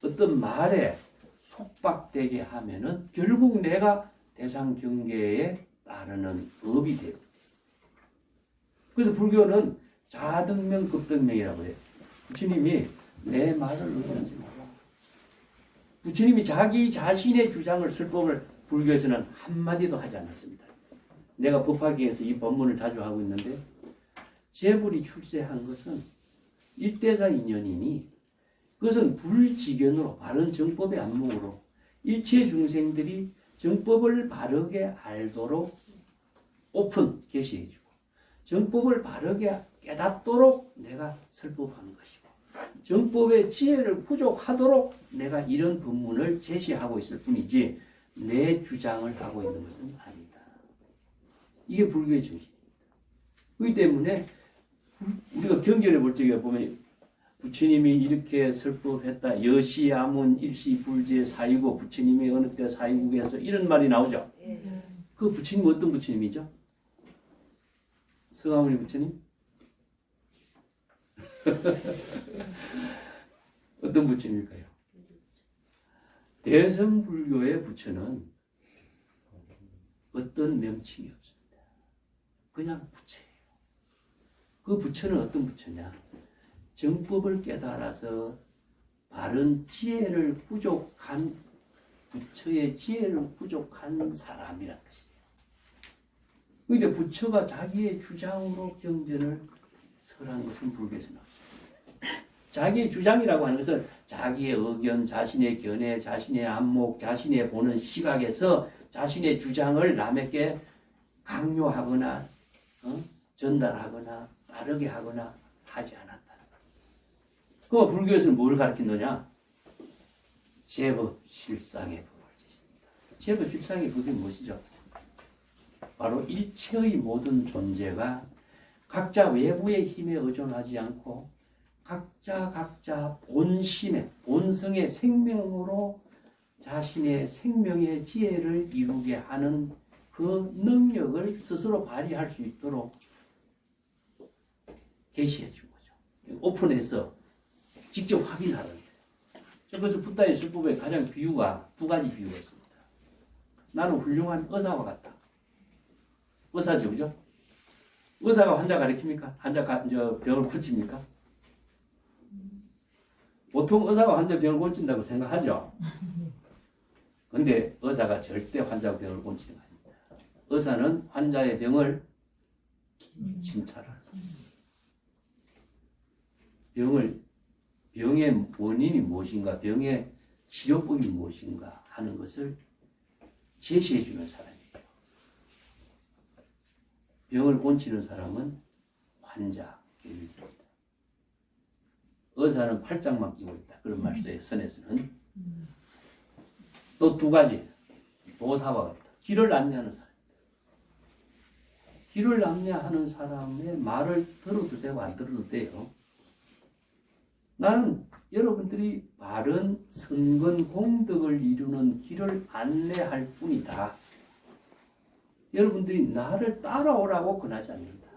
어떤 말에 속박되게 하면은 결국 내가 대상 경계에 따르는 업이 돼요. 그래서 불교는 자등명 급등명이라고 해요. 부처님이 내 말을 의지하지 마라. 부처님이 자기 자신의 주장을 쓸 법을 불교에서는 한마디도 하지 않았습니다. 내가 법화기에서 이 법문을 자주 하고 있는데 재불이 출세한 것은 일대사 인연이니 그것은 불지견으로 바른 정법의 안목으로 일체 중생들이 정법을 바르게 알도록 오픈 계시해주고 정법을 바르게 깨닫도록 내가 설법하는 것이고 정법의 지혜를 부족하도록 내가 이런 법문을 제시하고 있을 뿐이지 내 주장을 하고 있는 것은 아니다. 이게 불교의 정신입니다. 그렇기 때문에 우리가 경전에 볼 적에 보면 부처님이 이렇게 설법했다. 여시 아문 일시 불제 사이고 부처님이 어느 때 사이국에서 이런 말이 나오죠. 그 부처님 어떤 부처님이죠? 서가모니 부처님? 어떤 부처님일까요? 대성불교의 부처는 어떤 명칭이 없습니다. 그냥 부처예요. 그 부처는 어떤 부처냐? 정법을 깨달아서 바른 지혜를 부족한 부처의 지혜를 부족한 사람이란 것이에요. 그런데 부처가 자기의 주장으로 경전을 설한 것은 불교에서는 없습니다. 자기의 주장이라고 하는 것은 자기의 의견, 자신의 견해, 자신의 안목, 자신의 보는 시각에서 자신의 주장을 남에게 강요하거나 전달하거나 따르게 하거나 하지 않았다는 것. 그 불교에서는 뭘 가르친느냐? 제법 실상의 법을 지십니다. 제법 실상의 법이 무엇이죠? 바로 일체의 모든 존재가 각자 외부의 힘에 의존하지 않고 각자 본심의 본성의 생명으로 자신의 생명의 지혜를 이루게 하는 그 능력을 스스로 발휘할 수 있도록 계시해 준 거죠. 오픈해서 직접 확인하는 거예요. 그래서 붓다의 술법에 가장 비유가 두 가지 비유가 있습니다. 나는 훌륭한 의사와 같다. 의사죠, 그죠? 의사가 환자 가리킵니까? 병을 고칩니까? 보통 의사가 환자 병을 고친다고 생각하죠. 근데 의사가 절대 환자 병을 고치는 거 아닙니다. 의사는 환자의 병을 진찰하는 병의 원인이 무엇인가, 병의 치료법이 무엇인가 하는 것을 제시해 주는 사람이에요. 병을 고치는 사람은 환자, 개입니다. 의사는 팔짱만 끼고 있다. 그런 말 써요. 선에서는. 또 두 가지. 도사와 같다. 길을 안내하는 사람. 길을 안내하는 사람의 말을 들어도 되고 안 들어도 돼요. 나는 여러분들이 바른 선건 공덕을 이루는 길을 안내할 뿐이다. 여러분들이 나를 따라오라고 권하지 않는다.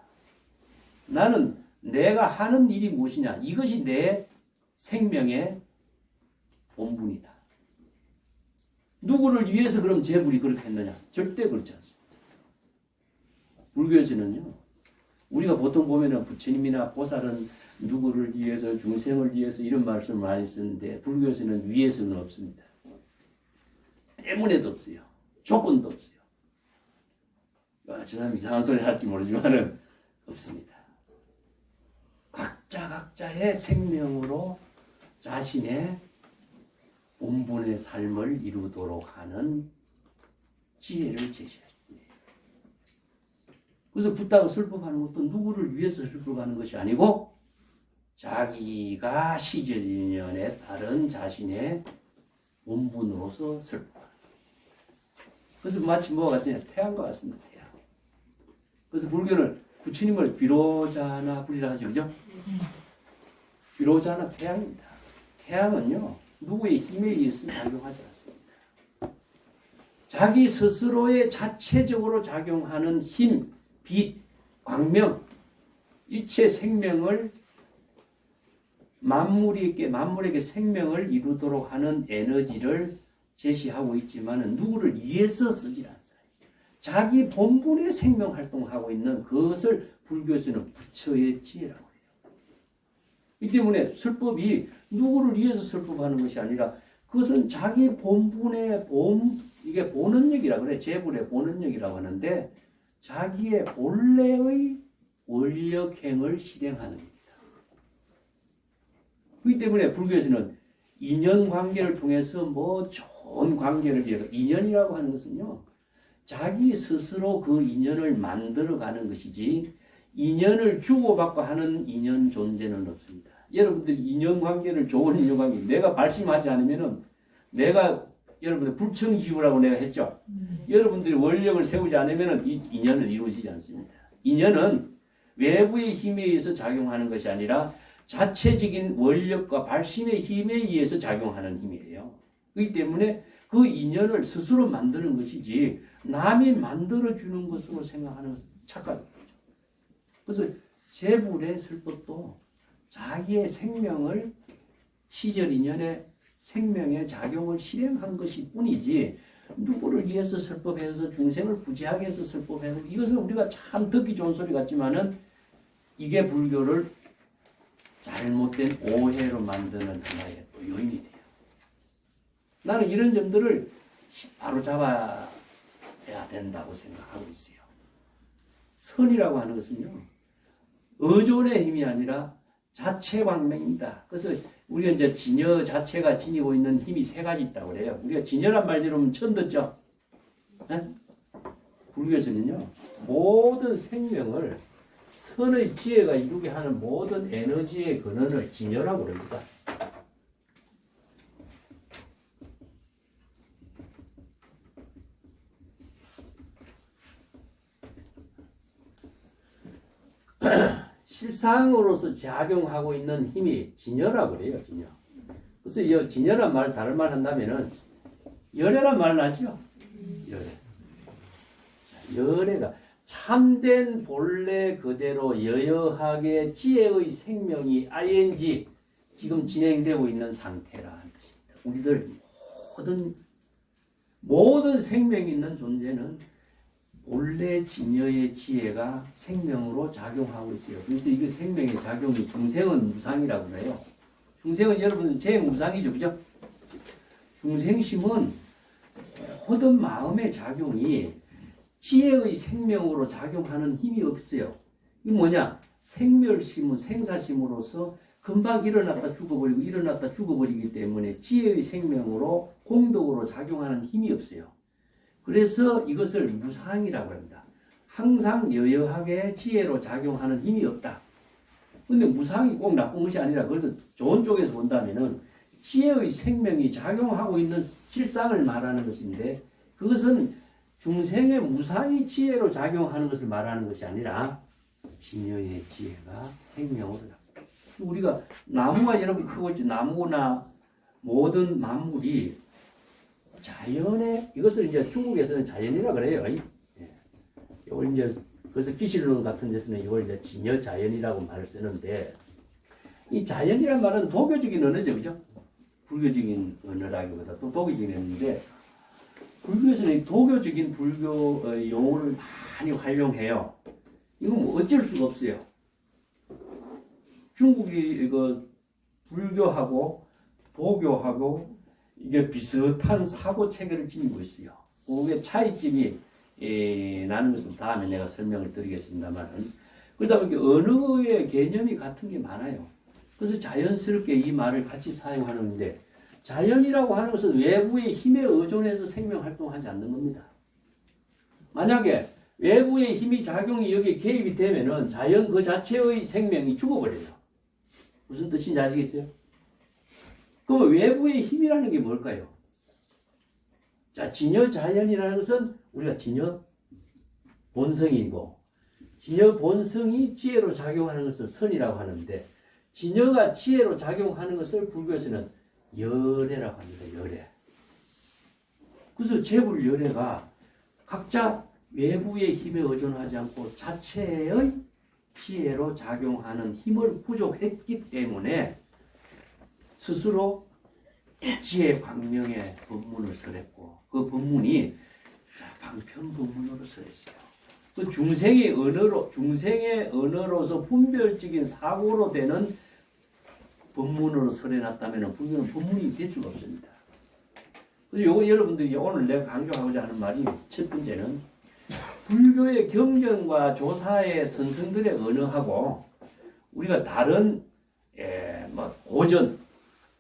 나는 내가 하는 일이 무엇이냐? 이것이 내 생명의 본분이다. 누구를 위해서 그럼 제불이 그렇게 했느냐? 절대 그렇지 않습니다. 불교에서는요, 우리가 보통 보면은 부처님이나 보살은 누구를 위해서, 중생을 위해서 이런 말씀을 많이 쓰는데 불교에서는 위해서는 없습니다. 때문에도 없어요. 조건도 없어요. 저 사람 이상한 소리 할지 모르지만은 없습니다. 각자의 생명으로 자신의 본분의 삶을 이루도록 하는 지혜를 제시합니다. 그래서 붓다가 설법하는 것도 누구를 위해서 설법하는 것이 아니고 자기가 시절인연에 따른 자신의 본분으로서 설법하는 거예요. 그래서 마치 뭐가 같으냐? 태양과 같습니다. 태양. 그래서 불교는 부처님을 비로자나 불이라 하죠. 그죠? 비로자나 태양입니다. 태양은요, 누구의 힘에 의해서 작용하지 않습니다. 자기 스스로의 자체적으로 작용하는 힘, 빛, 광명, 일체 생명을 만물에게 생명을 이루도록 하는 에너지를 제시하고 있지만은 누구를 위해서 쓰지 않아요. 자기 본분의 생명 활동하고 있는 그것을 불교에서는 부처의 지혜라고 해요. 이 때문에 설법이 누구를 위해서 설법하는 것이 아니라 그것은 자기 본분의 이게 본원력이라고 그래. 재불의 본원력이라고 하는데 자기의 본래의 원력행을 실행하는 겁니다. 그렇기 때문에 불교에서는 인연관계를 통해서 뭐 좋은 관계를 위해서 인연이라고 하는 것은요. 자기 스스로 그 인연을 만들어가는 것이지 인연을 주고받고 하는 인연 존재는 없습니다. 여러분들 인연관계를 좋은 인연관계 내가 발심하지 않으면은 내가 여러분들 불청지우라고 내가 했죠. 여러분들이 원력을 세우지 않으면은 이 인연은 이루어지지 않습니다. 인연은 외부의 힘에 의해서 작용하는 것이 아니라 자체적인 원력과 발심의 힘에 의해서 작용하는 힘이에요. 그렇기 때문에 그 인연을 스스로 만드는 것이지 남이 만들어주는 것으로 생각하는 것은 착각인 거죠. 그래서 재불의 설법도 자기의 생명을 시절 인연의 생명의 작용을 실행한 것이 뿐이지 누구를 위해서 설법해서 중생을 구제하게 해서 설법해서 이것은 우리가 참 듣기 좋은 소리 같지만은 이게 불교를 잘못된 오해로 만드는 하나의 또 요인이 돼요. 나는 이런 점들을 바로 잡아야 된다고 생각하고 있어요. 선이라고 하는 것은요, 의존의 힘이 아니라 자체 광명입니다. 그래서 우리가 이제 진여 자체가 지니고 있는 힘이 세 가지 있다고 그래요. 우리가 진여란 말 들으면 처음 듣죠? 네? 불교에서는요, 모든 생명을 선의 지혜가 이루게 하는 모든 에너지의 근원을 진여라고 그럽니다. 실상으로서 작용하고 있는 힘이 진여라고 그래요. 진여. 그래서 이 진여란 말 다른 말 한다면은 열애란 말 나죠? 열애. 열애가 참된 본래 그대로 여여하게 지혜의 생명이 ing 지금 진행되고 있는 상태라는 것입니다. 우리들 모든 생명이 있는 존재는 본래 진여의 지혜가 생명으로 작용하고 있어요. 그래서 이게 생명의 작용이 중생은 무상이라고 해요. 중생은 여러분 제 무상이죠, 그죠? 중생심은 모든 마음의 작용이 지혜의 생명으로 작용하는 힘이 없어요. 이게 뭐냐? 생멸심은 생사심으로서 금방 일어났다 죽어버리고 일어났다 죽어버리기 때문에 지혜의 생명으로 공덕으로 작용하는 힘이 없어요. 그래서 이것을 무상이라고 합니다. 항상 여여하게 지혜로 작용하는 힘이 없다. 근데 무상이 꼭 나쁜 것이 아니라 그래서 좋은 쪽에서 본다면은 지혜의 생명이 작용하고 있는 실상을 말하는 것인데 그것은 중생의 무상이 지혜로 작용하는 것을 말하는 것이 아니라 진여의 지혜가 생명으로 우리가 나무가 여러분 크고 있죠. 나무나 모든 만물이 자연의 이것을 이제 중국에서는 자연이라 그래요. 예. 이걸 이제 그래서 기실론 같은 데서는 이걸 이제 진여 자연이라고 말을 쓰는데 이 자연이란 말은 도교적인 언어죠, 그죠? 불교적인 언어라기보다 또 도교적인 언어인데 불교에서는 도교적인 불교 용어를 많이 활용해요. 이건 뭐 어쩔 수가 없어요. 중국이 이거 불교하고 도교하고 이게 비슷한 사고 체계를 지니고 있어요. 그게 차이점이 나는 것은 다음에 내가 설명을 드리겠습니다만 그러다 보니까 언어의 개념이 같은 게 많아요. 그래서 자연스럽게 이 말을 같이 사용하는데 자연이라고 하는 것은 외부의 힘에 의존해서 생명 활동하지 않는 겁니다. 만약에 외부의 힘이 작용이 여기에 개입이 되면은 자연 그 자체의 생명이 죽어버려요. 무슨 뜻인지 아시겠어요? 그럼 외부의 힘이라는 게 뭘까요? 자, 진여 자연이라는 것은 우리가 진여 본성이고 진여 본성이 지혜로 작용하는 것을 선이라고 하는데 진여가 지혜로 작용하는 것을 불교에서는 열애라고 합니다. 열애. 그래서 재불 열애가 각자 외부의 힘에 의존하지 않고 자체의 지혜로 작용하는 힘을 부족했기 때문에 스스로 지혜 광명의 법문을 설했고 그 법문이 방편 법문으로 설했어요. 그 중생의 언어로서 분별적인 사고로 되는 법문으로 설해놨다면 불교는 법문이 될 수가 없습니다. 그래서 요거 여러분들이 오늘 내가 강조하고자 하는 말이 첫 번째는 불교의 경전과 조사의 선생들의 언어하고 우리가 다른 뭐 고전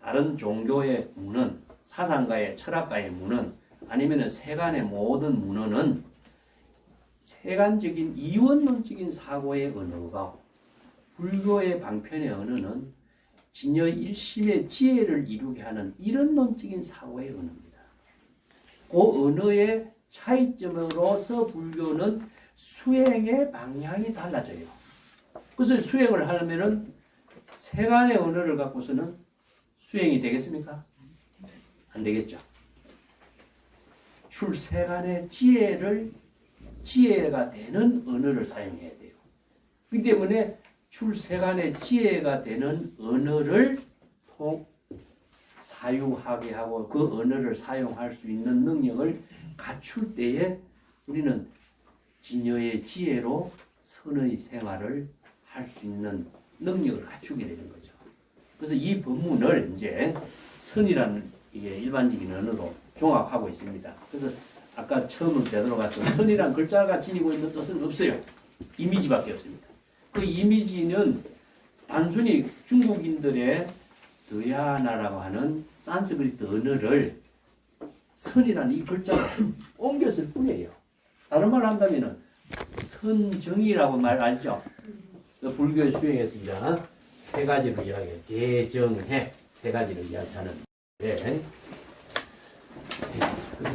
다른 종교의 문헌 사상가의 철학가의 문헌 아니면은 세간의 모든 문헌은 세간적인 이원론적인 사고의 언어가 불교의 방편의 언어는 진여 일심의 지혜를 이루게 하는 이런론적인 사고의 언어입니다. 그 언어의 차이점으로서 불교는 수행의 방향이 달라져요. 그래서 수행을 하려면은 세간의 언어를 갖고서는 수행이 되겠습니까? 안 되겠죠. 출세간의 지혜가 되는 언어를 사용해야 돼요. 그렇기 때문에 출세간의 지혜가 되는 언어를 사유하게 하고 그 언어를 사용할 수 있는 능력을 갖출 때에 우리는 진여의 지혜로 선의 생활을 할 수 있는 능력을 갖추게 되는 거죠. 그래서 이 법문을 이제 선이라는 이게 일반적인 언어로 종합하고 있습니다. 그래서 아까 처음으로 되돌아가서 선이란 글자가 지니고 있는 뜻은 없어요. 이미지밖에 없습니다. 그 이미지는 단순히 중국인들의 드야나라고 하는 산스크리트 언어를 선이라는 이 글자로 옮겼을 뿐이에요. 다른 말로 한다면 선정이라고 말 아시죠? 불교의 수행에서 이제 세 가지를 이야기해요. 대정해 세 가지를 이야기하는. 그래서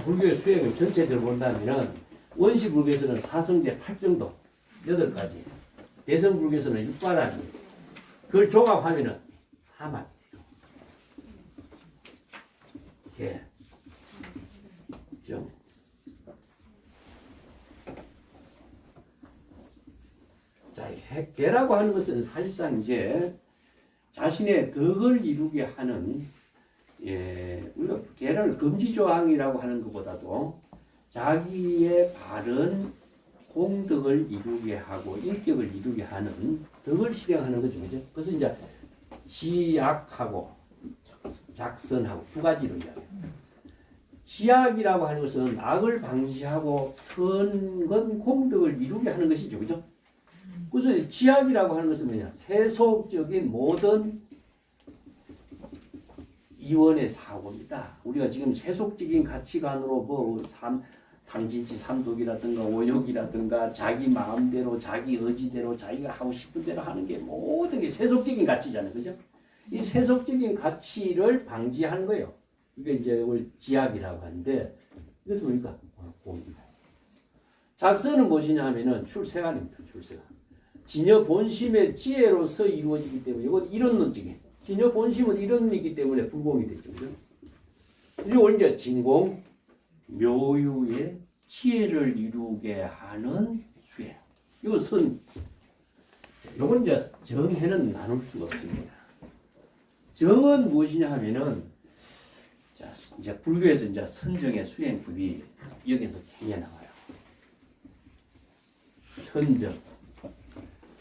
불교의 수행을 전체적으로 본다면 원시 불교에서는 사성제 8정도 8가지, 대성 불교에서는 6바라기, 그걸 종합하면은 사만. 개, 정. 자, 개라고 하는 것은 사실상 이제 자신의 덕을 이루게 하는, 우리가 개를 금지조항이라고 하는 것보다도 자기의 바른 공덕을 이루게 하고 인격을 이루게 하는 덕을 실행하는 거죠. 그죠? 그래서 이제 지약하고 작선하고 두 가지로 이야기해요. 지약이라고 하는 것은 악을 방지하고 선건 공덕을 이루게 하는 것이죠. 그죠? 그래서 지약이라고 하는 것은 뭐냐? 세속적인 모든 이원의 사고입니다. 우리가 지금 세속적인 가치관으로 탐진치 삼독이라든가 오욕이라든가 자기 마음대로 자기 의지대로 자기가 하고 싶은 대로 하는 게 모든 게 세속적인 가치잖아요. 그죠? 이 세속적인 가치를 방지하는 거예요. 이게 이제 우리 지약이라고 하는데 이것은 뭡니까? 공입니다. 작선은 무엇이냐 하면은 출세관입니다. 출세관. 진여 본심의 지혜로서 이루어지기 때문에 이건 이론론적인 진여 본심은 이론이기 때문에 불공이 되죠. 그죠? 그리고 이제 진공 묘유의 지혜를 이루게 하는 수행. 이것은 이건 이제 정해는 나눌 수가 없습니다. 정은 무엇이냐 하면은 자, 이제 불교에서 이제 선정의 수행법이 여기서 굉장히 나와요. 선정,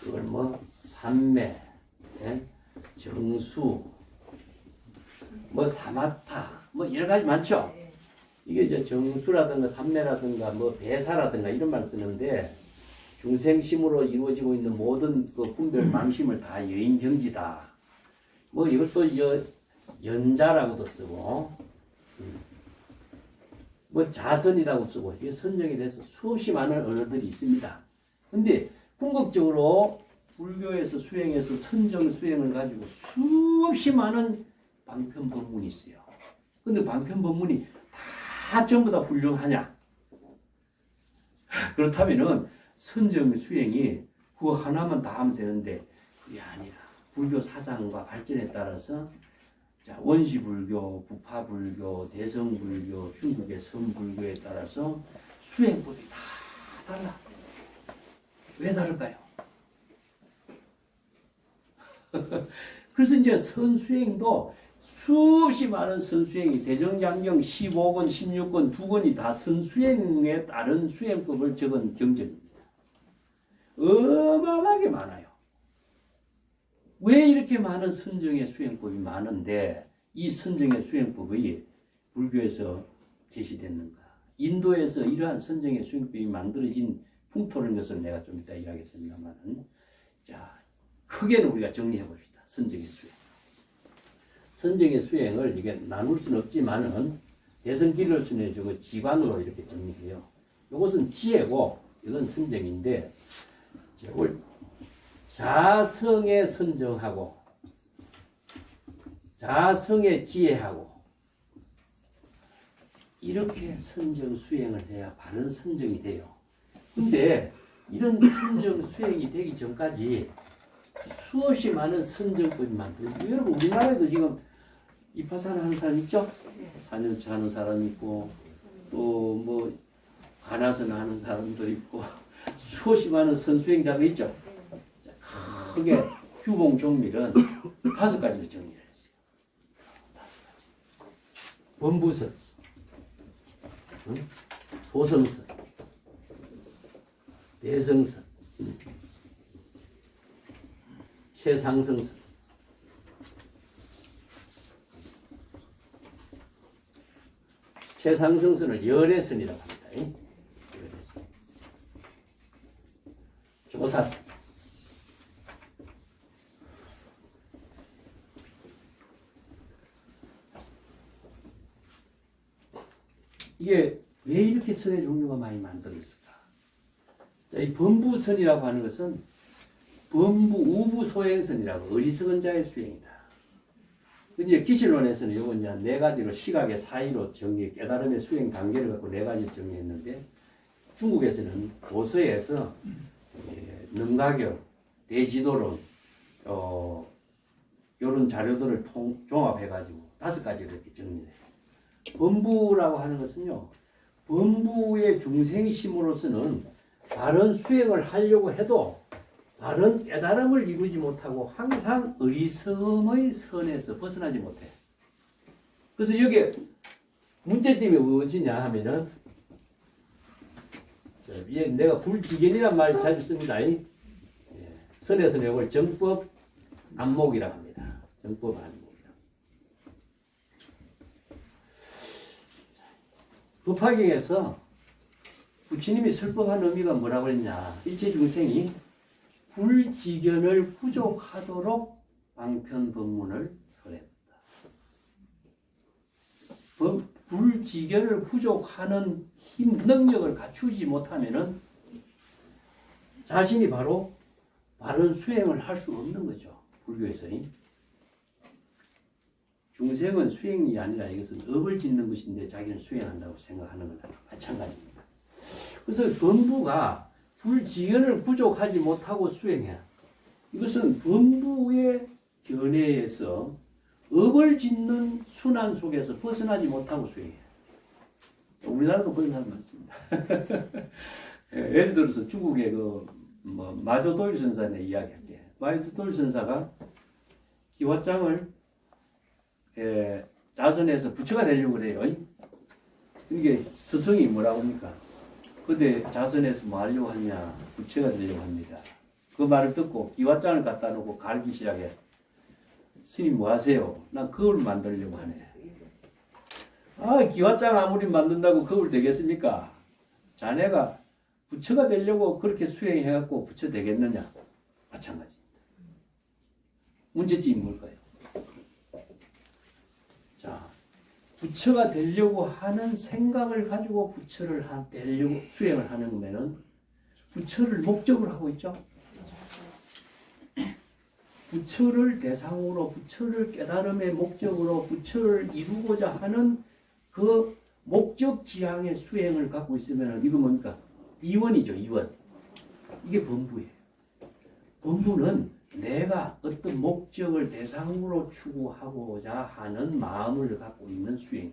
그걸 뭐 삼매, 정수, 뭐 사마타, 뭐 여러 가지 많죠. 이게 이제 정수라든가 삼매라든가 뭐 배사라든가 이런 말 쓰는데 중생심으로 이루어지고 있는 모든 그 분별 망심을 다 여인경지다. 뭐 이것도 연자라고도 쓰고 뭐 자선이라고 쓰고 이게 선정에 대해서 수없이 많은 언어들이 있습니다. 근데 궁극적으로 불교에서 수행해서 선정 수행을 가지고 수없이 많은 방편 법문이 있어요. 근데 방편 법문이 다 전부 다 훌륭하냐? 그렇다면은 선정 수행이 그거 하나만 다 하면 되는데 그게 아니라 불교 사상과 발전에 따라서 자, 원시불교, 부파불교, 대성불교, 중국의 선불교에 따라서 수행법이 다 달라. 왜 다를까요? 그래서 이제 선수행도 수없이 많은 선수행이 대정장경 15권, 16권, 2권이 다 선수행에 따른 수행법을 적은 경전입니다. 어마어마하게 많아요. 왜 이렇게 많은 선정의 수행법이 많은데 이 선정의 수행법이 불교에서 제시됐는가? 인도에서 이러한 선정의 수행법이 만들어진 풍토라는 것을 내가 좀 이따 이야기하겠습니다만, 자, 크게는 우리가 정리해 봅시다. 선정의 수행. 선정의 수행을 이게 나눌 수는 없지만은 대선기를순의 저거 지관으로 이렇게 정리해요. 이것은 지혜고 이건 선정인데, 자성의 선정하고 자성의 지혜하고 이렇게 선정 수행을 해야 바른 선정이 돼요. 근데 이런 선정 수행이 되기 전까지 수없이 많은 선정법이 많거든요. 여러분 우리나라에도 지금 이파산 하는 사람 있죠? 4년차 하는 사람 있고 또 뭐 가나선 하는 사람도 있고 수없이 많은 선수행자가 있죠. 자, 크게 규봉 종밀은 5가지로 정리를 했어요. 5가지. 범부선, 소성선, 대성선, 최상성선, 최상성선을 열애선이라고 합니다. 열애선. 조사선, 이게 왜 이렇게 선의 종류가 많이 만들어졌을까? 이 범부선이라고 하는 것은 범부 우부 소행선이라고 어리석은 자의 수행이다. 이제 기실론에서는 이건 이제 4가지로 시각의 사이로 정리, 깨달음의 수행 단계를 갖고 4가지로 정리했는데, 중국에서는 도서에서 능가결, 대지도론, 이런 자료들을 종합해가지고 5가지로 이렇게 정리해요. 범부라고 하는 것은요, 범부의 중생심으로서는 다른 수행을 하려고 해도 다른 깨달음을 이루지 못하고 항상 어리석음의 선에서 벗어나지 못해. 그래서 여기에 문제점이 무엇이냐 하면은, 내가 불지견이란 말 자주 씁니다. 선에서는 이걸 정법 안목이라고 합니다. 정법 안목. 법화경에서 부처님이 설법한 의미가 뭐라고 했냐? 일체 중생이 불지견을 부족하도록 방편법문을 설했다. 불지견을 부족하는 힘, 능력을 갖추지 못하면은 자신이 바로 바른 수행을 할 수 없는 거죠. 불교에서. 중생은 수행이 아니라 이것은 업을 짓는 것인데 자기는 수행한다고 생각하는 거나 마찬가지입니다. 그래서 범부가 불지견을 부족하지 못하고 수행해. 이것은 범부의 견해에서 업을 짓는 순환 속에서 벗어나지 못하고 수행해. 우리나라도 그런 사람 많습니다. 예를 들어서 중국의 마조도일 선사의 이야기할게요. 마조도일 선사가 기와장을 자선해서 부처가 되려고 그래요. 이게 스승이 뭐라고 합니까? 근데 자선해서 뭐 하려고 하냐? 부처가 되려고 합니다. 그 말을 듣고 기와장을 갖다 놓고 갈기 시작해. 스님 뭐 하세요? 난 거울 만들려고 하네. 아, 기와장 아무리 만든다고 거울 되겠습니까? 자네가 부처가 되려고 그렇게 수행해갖고 부처 되겠느냐? 마찬가지입니다. 문제점이 뭘까요? 자, 부처가 되려고 하는 생각을 가지고 부처를 되려고 수행을 하는 거면은 부처를 목적으로 하고 있죠. 부처를 대상으로, 부처를 깨달음의 목적으로, 부처를 이루고자 하는 그 목적 지향의 수행을 갖고 있으면 이거 뭡니까? 이원이죠, 이원. 이게 범부예요. 범부는 내가 어떤 목적을 대상으로 추구하고자 하는 마음을 갖고 있는 수행자예요.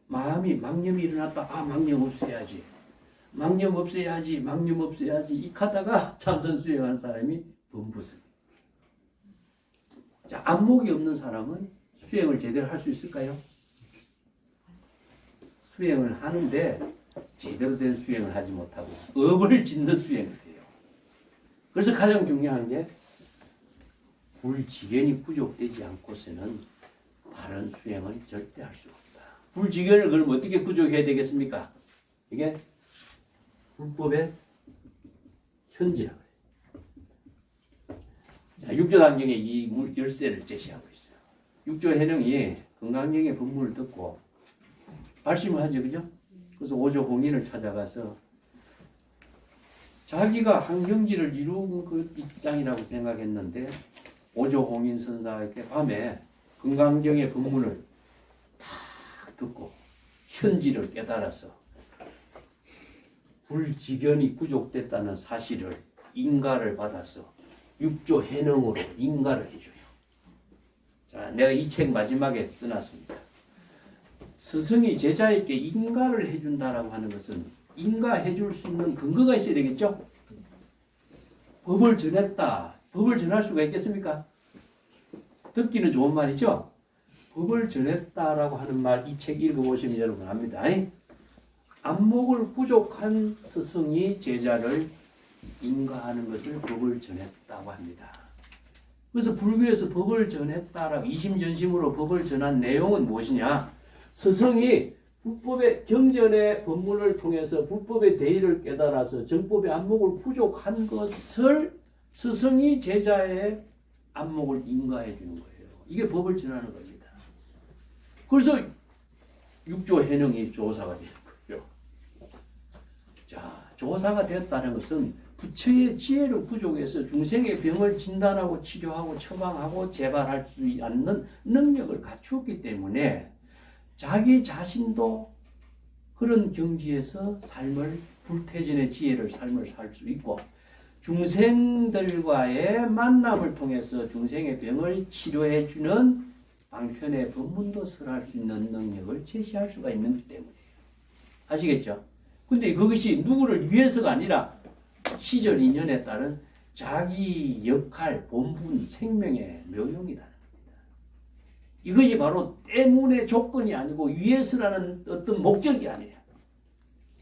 마음이 망념이 일어났다. 아, 망념 없애야지. 망념 없애야지. 망념 없애야지. 이 하다가 참선 수행하는 사람이 범부선. 자, 안목이 없는 사람은 수행을 제대로 할 수 있을까요? 수행을 하는데 제대로 된 수행을 하지 못하고 업을 짓는 수행을 해요. 그래서 가장 중요한 게 불지견이 부족되지 않고서는 바른 수행을 절대 할 수 없다. 불지견을 그럼 어떻게 부족해야 되겠습니까? 이게 불법의 현지라고 해요. 자, 육조단경에 이 열쇠를 제시하고 있어요. 육조해능이 건강경의 법문을 듣고 발심을 하죠, 그죠? 그래서 오조공인을 찾아가서 자기가 한경지를 이룬 그 입장이라고 생각했는데 오조공인 선사에게 밤에 건강경의 법문을 딱 듣고 현지를 깨달아서 불지견이 부족됐다는 사실을 인가를 받아서 육조해능으로 인가를 해줘요. 자, 내가 이 책 마지막에 써놨습니다. 스승이 제자에게 인가를 해준다라고 하는 것은 인가해줄 수 있는 근거가 있어야 되겠죠? 법을 전했다. 법을 전할 수가 있겠습니까? 듣기는 좋은 말이죠? 법을 전했다라고 하는 말, 이 책 읽어보시면 여러분 압니다. 안목을 부족한 스승이 제자를 인가하는 것을 법을 전했다고 합니다. 그래서 불교에서 법을 전했다라고 이심전심으로 법을 전한 내용은 무엇이냐? 스승이 불법의 경전의 법문을 통해서 불법의 대의를 깨달아서 정법의 안목을 부족한 것을 스승이 제자의 안목을 인가해 주는 거예요. 이게 법을 전하는 겁니다. 그래서 육조해능이 조사가 되는 거예요. 자, 조사가 되었다는 것은 부처의 지혜로 부족해서 중생의 병을 진단하고 치료하고 처방하고 재발할 수 있는 능력을 갖추었기 때문에 자기 자신도 그런 경지에서 삶을 불태전의 지혜를 삶을 살 수 있고 중생들과의 만남을 통해서 중생의 병을 치료해 주는 방편의 법문도 설할 수 있는 능력을 제시할 수가 있는 때문이에요. 아시겠죠? 근데 그것이 누구를 위해서가 아니라 시절 인연에 따른 자기 역할, 본분, 생명의 묘용이다. 이것이 바로 때문의 조건이 아니고 위해서라는 어떤 목적이 아니에요.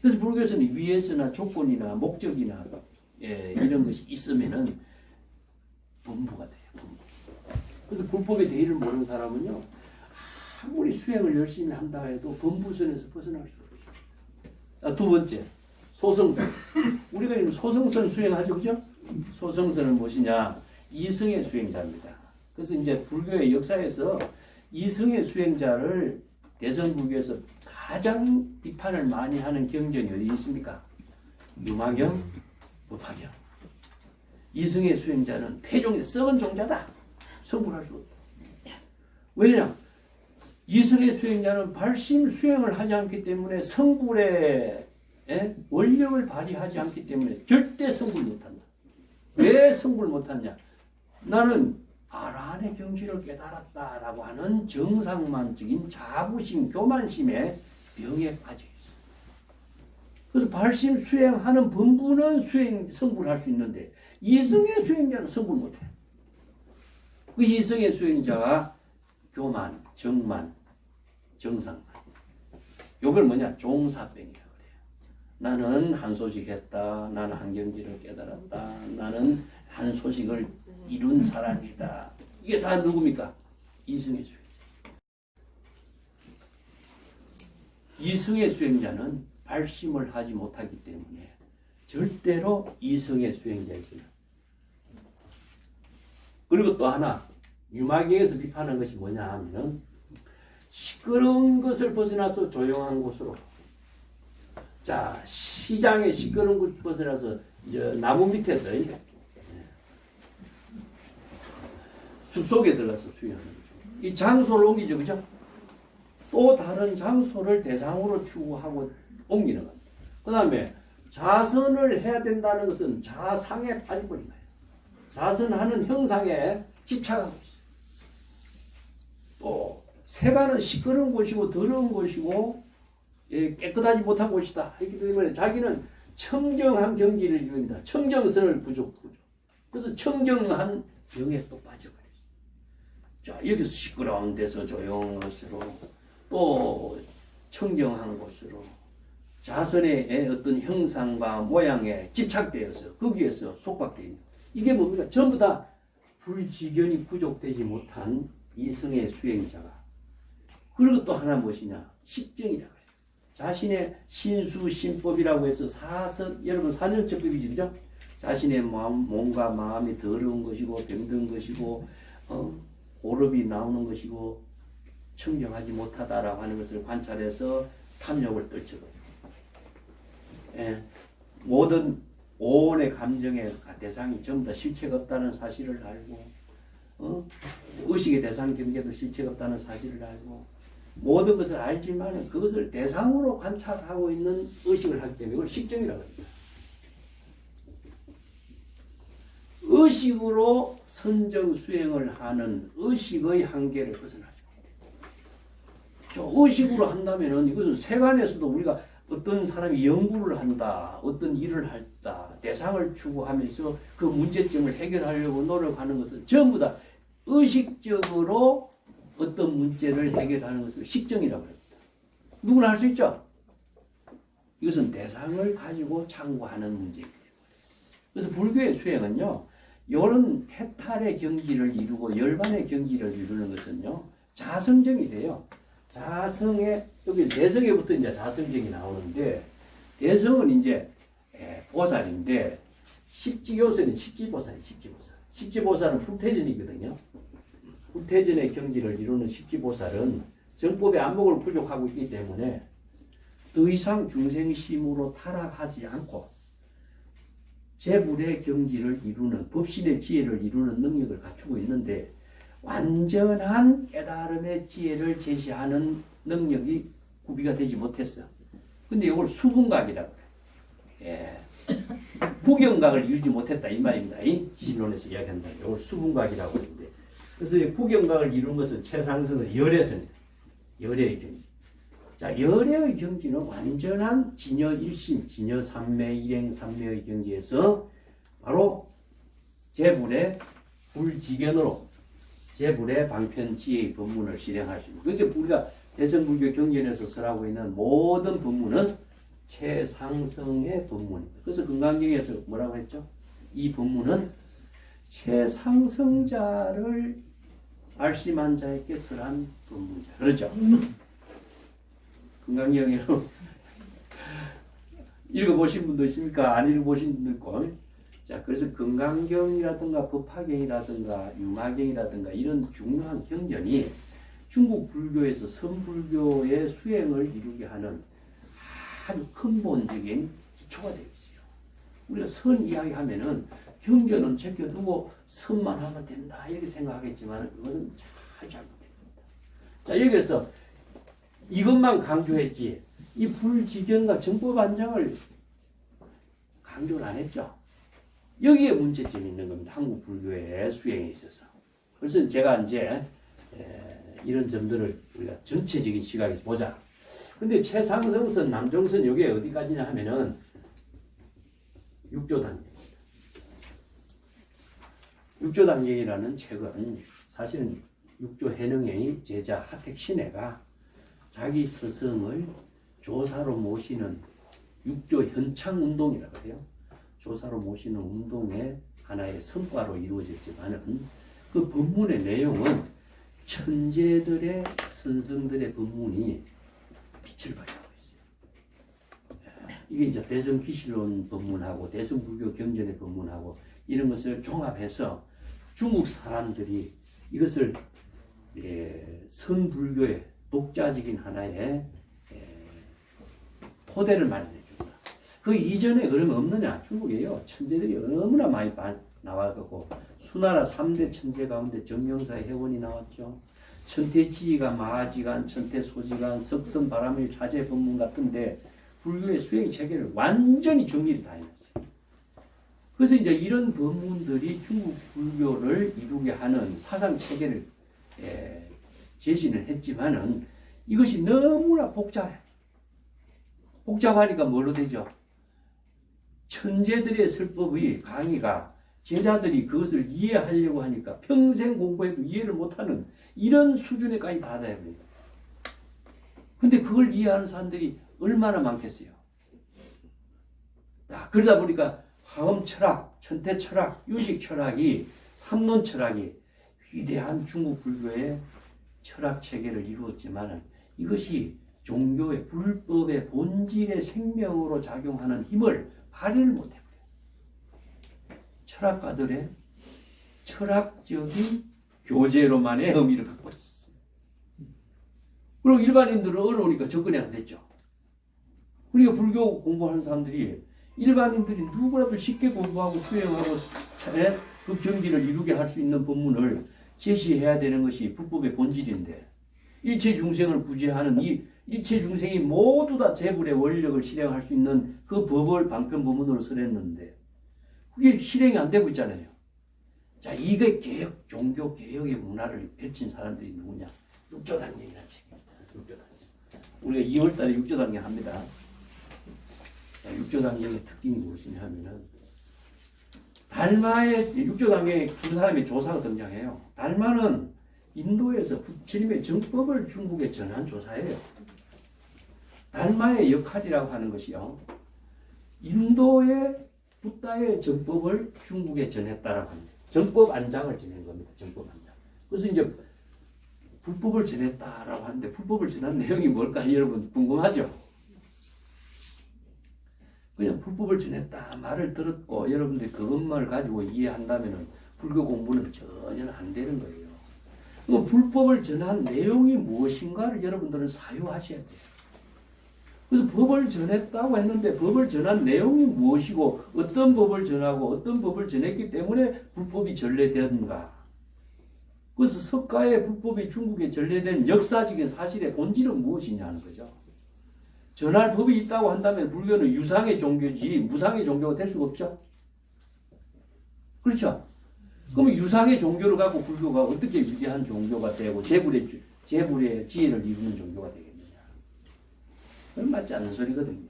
그래서 불교에서는 위해서나 조건이나 목적이나 이런 것이 있으면은 범부가 돼요. 범부. 그래서 불법의 대의를 모르는 사람은요, 아무리 수행을 열심히 한다 해도 범부선에서 벗어날 수 없어요. 두 번째, 소성선. 우리가 지금 소성선 수행하죠, 그죠? 소성선은 무엇이냐? 이승의 수행자입니다. 그래서 이제 불교의 역사에서 이승의 수행자를 대성불교에서 가장 비판을 많이 하는 경전이 어디 있습니까? 유마경, 법화경. 이승의 수행자는 폐종의 썩은 종자다. 성불할 수 없다. 왜냐? 이승의 수행자는 발심 수행을 하지 않기 때문에 성불의 원력을 발휘하지 않기 때문에 절대 성불 못한다. 왜 성불 못하냐? 나는 아라한의 경지를 깨달았다라고 하는 정상만적인 자부심, 교만심의 병에 빠져 있어. 그래서 발심 수행하는 본부는 성불할 수 있는데 이승의 수행자는 성불 못해. 그 이승의 수행자가 교만, 정만, 정상만. 이걸 뭐냐? 종사병이라고 그래요. 나는 한 소식 했다. 나는 한 경지를 깨달았다. 나는 한 소식을 이룬 사람이다. 이게 다 누굽니까? 이승의 수행자. 이승의 수행자는 발심을 하지 못하기 때문에 절대로 이승의 수행자이지는. 그리고 또 하나 유마경에서 비판한 것이 뭐냐 하면은 시끄러운 것을 벗어나서 조용한 곳으로. 자, 시장에 시끄러운 곳을 벗어나서 이제 나무 밑에서 숲속에 들어가서 수행하는 거죠. 이 장소를 옮기죠, 그죠? 또 다른 장소를 대상으로 추구하고 옮기는 겁니다. 그 다음에 자선을 해야 된다는 것은 자상에 빠져버린 거예요. 자선하는 형상에 집착하고 있어요. 또 세간은 시끄러운 곳이고 더러운 곳이고 깨끗하지 못한 곳이다. 했기 때문에 자기는 청정한 경지를 이룬다. 청정선을 부족하죠. 그래서 청정한 병에 또 빠져버려요. 자, 여기서 시끄러운 데서 조용한 곳으로, 또 청정한 곳으로, 자선의 어떤 형상과 모양에 집착되어서 거기에서 속박되어 있는, 이게 뭡니까? 전부 다 불지견이 부족되지 못한 이성의 수행자가. 그리고 또 하나 무엇이냐? 식정이라고 해요. 자신의 신수신법이라고 해서 여러분 사전처법이지, 그죠? 자신의 몸과 마음이 더러운 것이고 병든 것이고 오릅이 나오는 것이고 청정하지 못하다라고 하는 것을 관찰해서 탐욕을 떨쳐버려요. 예, 모든 오온의 감정의 대상이 전부 다 실체가 없다는 사실을 알고, 의식의 대상 경계도 실체가 없다는 사실을 알고, 모든 것을 알지만 그것을 대상으로 관찰하고 있는 의식을 하기 때문에 이걸 식정이라고 합니다. 의식으로 선정 수행을 하는 의식의 한계를 벗어나죠. 의식으로 한다면은 이것은 세간에서도 우리가 어떤 사람이 연구를 한다, 어떤 일을 한다, 대상을 추구하면서 그 문제점을 해결하려고 노력하는 것은 전부 다 의식적으로 어떤 문제를 해결하는 것을 식정이라고 합니다. 누구나 할 수 있죠? 이것은 대상을 가지고 창구하는 문제이기 때문에. 그래서 불교의 수행은요, 이런 해탈의 경지를 이루고 열반의 경지를 이루는 것은요, 자성정이 돼요. 자성의, 여기 대성에부터 이제 자성정이 나오는데, 대성은 이제 보살인데, 식지교설은 식지보살이에요, 식지보살. 식지보살은 불태전이거든요. 불태전의 경지를 이루는 식지보살은 정법의 안목을 부족하고 있기 때문에 더 이상 중생심으로 타락하지 않고 재불의 경지를 이루는, 법신의 지혜를 이루는 능력을 갖추고 있는데, 완전한 깨달음의 지혜를 제시하는 능력이 구비가 되지 못했어. 근데 이걸 수분각이라고 그래. 구경각을 이루지 못했다 이 말입니다. 이 신론에서 이야기한다. 이걸 수분각이라고 하는데, 그래서 이 구경각을 이룬 것은 최상승의 열애선이다. 열애의 경지. 자, 열애의 경지는 완전한 진여 일심, 진여 삼매, 일행 삼매의 경지에서 바로 재불의 불지견으로 재불의 방편지혜의 법문을 실행할 수 있습니다. 그래서 우리가 대성불교 경전에서 설하고 있는 모든 법문은 최상승의 법문입니다. 그래서 금강경에서 뭐라고 했죠? 이 법문은 최상승자를 알심한 자에게 설한 법문이다. 그렇죠? 금강경으로 읽어보신 분도 있습니까? 안 읽어보신 분도 있고. 자, 그래서 금강경이라든가 법화경이라든가 융화경이라든가 이런 중요한 경전이 중국 불교에서 선불교의 수행을 이루게 하는 아주 근본적인 기초가 되어 있어요. 우리가 선 이야기하면은 경전은 제껴두고 선만 하면 된다 이렇게 생각하겠지만 그것은 잘 잘못됩니다. 자, 여기서 이것만 강조했지 이 불지견과 정법안장을 강조를 안 했죠. 여기에 문제점이 있는 겁니다. 한국 불교의 수행에 있어서. 그래서 제가 이제 이런 점들을 우리가 전체적인 시각에서 보자. 근데 최상승선, 남종선 여기에 어디까지냐 하면은 6조 단계입니다. 6조 단계라는 책은 사실은 6조 해능의 제자 하택 신해가 자기 스승을 조사로 모시는 6조 현창 운동이라고 해요. 조사로 모시는 운동의 하나의 성과로 이루어졌지만은 그 법문의 내용은 천재들의 선성들의 법문이 빛을 발하고 있어요. 이게 이제 대성기실론 법문하고 대성불교 경전의 법문하고 이런 것을 종합해서 중국 사람들이 이것을 선불교의 독자적인 하나의 토대를 마련해 줍니다. 그 이전에 그러면 없느냐? 중국에요. 천재들이 너무나 많이 나와갖고 수나라 3대 천재 가운데 정명사의 해원이 나왔죠. 천태지가 마하지간, 천태소지간, 석선바람일 자제 법문 같은데 불교의 수행 체계를 완전히 정리를 다 해놨어요. 그래서 이제 이런 법문들이 중국 불교를 이루게 하는 사상 체계를 제시는 했지만은 이것이 너무나 복잡해. 복잡하니까 뭘로 되죠? 천재들의 설법의 강의가 제자들이 그것을 이해하려고 하니까 평생 공부해도 이해를 못하는 이런 수준에까지 다다야 합니다. 근데 그걸 이해하는 사람들이 얼마나 많겠어요. 그러다 보니까 화엄 철학, 천태 철학, 유식 철학이, 삼론 철학이 위대한 중국 불교의 철학 체계를 이루었지만 이것이 종교의 불법의 본질의 생명으로 작용하는 힘을 발휘를 못해요. 철학가들의 철학적인 교재로만의 의미를 갖고 있어요. 그리고 일반인들은 어려우니까 접근이 안 됐죠. 그러니까 불교 공부하는 사람들이 일반인들이 누구라도 쉽게 공부하고 수행하고 그 경지를 이루게 할 수 있는 법문을 제시해야 되는 것이 불법의 본질인데 일체 중생을 구제하는 이 일체 중생이 모두 다 재불의 원력을 실행할 수 있는 그 법을 방편 법문으로 설했는데 그게 실행이 안 되고 있잖아요. 자, 이게 개혁, 종교 개혁의 문화를 펼친 사람들이 누구냐? 육조단경이라는 책입니다. 육조단경. 우리가 2월 달에 육조단경 합니다. 자, 육조단경의 특징이 무엇이냐 하면은 달마의 육조단경에 두 사람의 조사가 등장해요. 달마는 인도에서 부처님의 정법을 중국에 전한 조사예요. 달마의 역할이라고 하는 것이요. 인도의 부다의 정법을 중국에 전했다라고 합니다. 정법 안장을 전한 겁니다. 정법 안장. 그래서 이제 불법을 전했다라고 하는데 불법을 전한 내용이 뭘까 여러분 궁금하죠? 그냥 불법을 전했다 말을 들었고 여러분들이 그것만을 가지고 이해한다면은 불교 공부는 전혀 안 되는 거예요. 그럼 불법을 전한 내용이 무엇인가를 여러분들은 사유하셔야 돼요. 그래서 법을 전했다고 했는데 법을 전한 내용이 무엇이고 어떤 법을 전하고 어떤 법을 전했기 때문에 불법이 전래되는가. 그래서 석가의 불법이 중국에 전래된 역사적인 사실의 본질은 무엇이냐 하는 거죠. 전할 법이 있다고 한다면 불교는 유상의 종교지 무상의 종교가 될 수가 없죠. 그렇죠? 그러면 유상의 종교를 갖고 불교가 어떻게 위대한 종교가 되고 재불의 지혜를 이루는 종교가 되겠느냐. 그건 맞지 않는 소리거든요.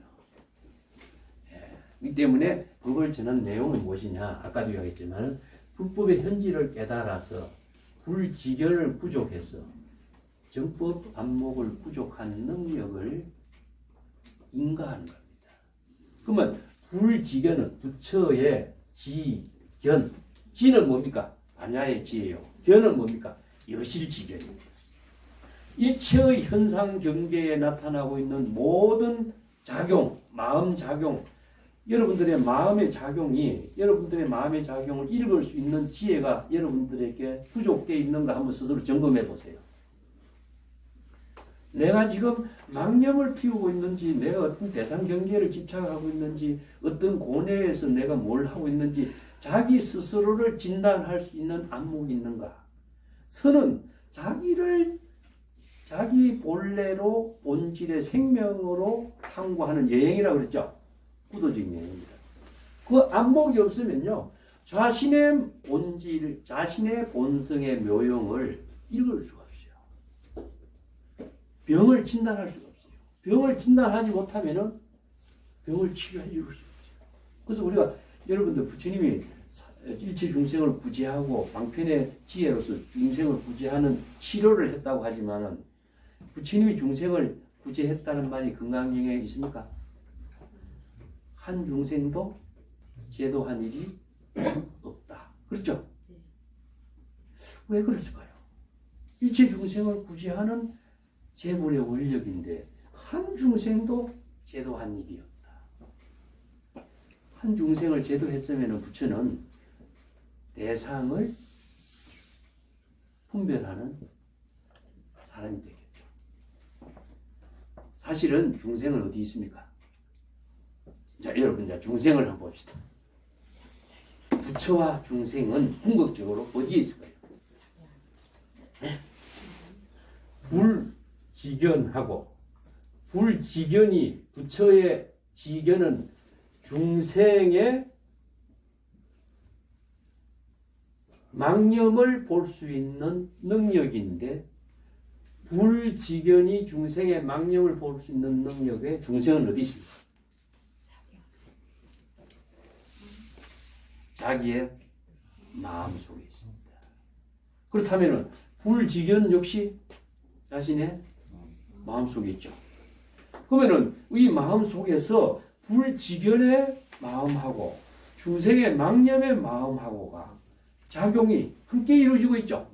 이 때문에 법을 전한 내용은 무엇이냐. 아까도 이야기했지만 불법의 현지를 깨달아서 불지견을 부족해서 정법 안목을 부족한 능력을 인가하는 겁니다. 그러면 불지견은 부처의 지견. 지는 뭡니까? 반야의 지예요. 견은 뭡니까? 여실지견입니다. 일체의 현상 경계에 나타나고 있는 모든 작용, 마음 작용, 여러분들의 마음의 작용이 여러분들의 마음의 작용을 읽을 수 있는 지혜가 여러분들에게 부족되어 있는가 한번 스스로 점검해 보세요. 내가 지금 망념을 피우고 있는지, 내가 어떤 대상 경계를 집착하고 있는지, 어떤 고뇌에서 내가 뭘 하고 있는지 자기 스스로를 진단할 수 있는 안목이 있는가? 선은 자기 본래로 본질의 생명으로 탐구하는 여행이라고 그랬죠. 구도적인 여행입니다. 그 안목이 없으면요, 자신의 본질, 자신의 본성의 묘용을 읽을 수가 없어요. 병을 진단할 수가 없어요. 병을 진단하지 못하면은 병을 치료해 줄 수가 없어요. 그래서 우리가 여러분들 부처님이 일체 중생을 구제하고 방편의 지혜로서 중생을 구제하는 치료를 했다고 하지만은 부처님이 중생을 구제했다는 말이 금강경에 있습니까? 한 중생도 제도한 일이 없다. 그렇죠? 왜 그랬을까요? 일체 중생을 구제하는 재불의 원력인데 한 중생도 제도한 일이 없다. 한 중생을 제도했으면 부처는 대상을 분별하는 사람이 되겠죠. 사실은 중생은 어디 있습니까? 자, 여러분, 자, 중생을 한번 봅시다. 부처와 중생은 궁극적으로 어디에 있을까요? 불지견하고 불지견이 부처의 지견은 중생의 망념을 볼 수 있는 능력인데 불지견이 중생의 망념을 볼 수 있는 능력에 중생은 어디 있습니까? 자기의 마음속에 있습니다. 그렇다면 불지견 역시 자신의 마음속에 있죠. 그러면은 이 마음속에서 불지견의 마음하고 중생의 망념의 마음하고가 작용이 함께 이루어지고 있죠.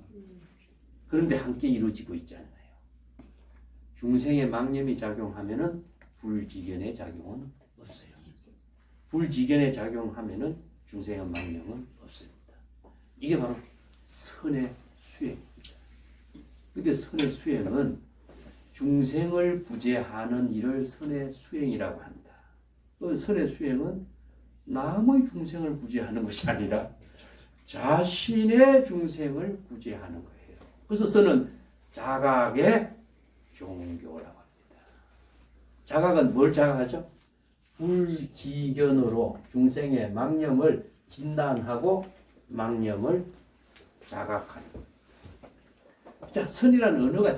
그런데 함께 이루어지고 있지 않아요. 중생의 망념이 작용하면은 불지견의 작용은 없어요. 불지견의 작용하면은 중생의 망념은 없습니다. 이게 바로 선의 수행입니다. 근데 선의 수행은 중생을 구제하는 일을 선의 수행이라고 합니다. 그 선의 수행은 남의 중생을 구제하는 것이 아니라 자신의 중생을 구제하는 거예요. 그래서 선은 자각의 종교라고 합니다. 자각은 뭘 자각하죠? 불지견으로 중생의 망념을 진단하고 망념을 자각하는. 자, 선이라는 언어가